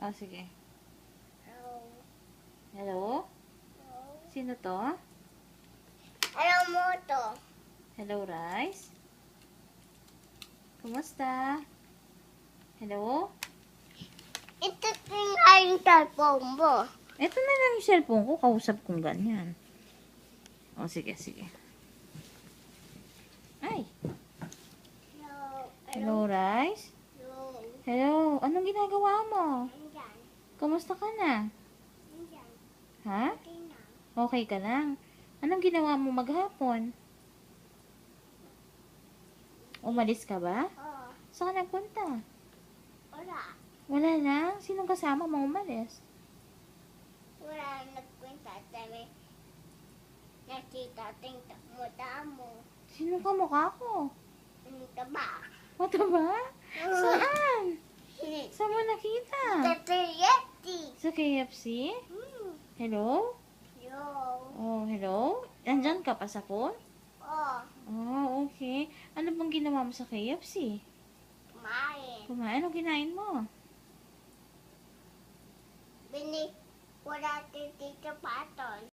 O, sige. Hello. Hello? Hello. Sino to? Hello mo to. Hello, Rice? Kumusta? Hello? Ito nga yung cellphone mo. Ito na lang yung cellphone ko. Kausap kong ganyan. O, sige, sige. Ay! Hello. Hello, Rice? Hello. Hello? Anong ginagawa mo? Nandyan. Kumusta ka na? Nandyan. Ha? Okay na. Okay ka lang? Anong ginawa mo maghapon? Umalis ka ba? Oo. Saan ka nagpunta? Wala. Wala lang? Sinong kasama mo umalis? Wala nagkwenta. Dami. Nakita tingta mo damo. Sino ka mukha ko? Ano ka ba? Mataba? Saan? Saan mo nakita? Yeti. Sa KFC? Hello? Yo. Oh, hello? Nandyan ka pa sa phone? Oh. Oh, okay. Ano bang ginawa mo sa KFC? Kumain. Kumain? Anong kinain mo? Wala Tito Paton.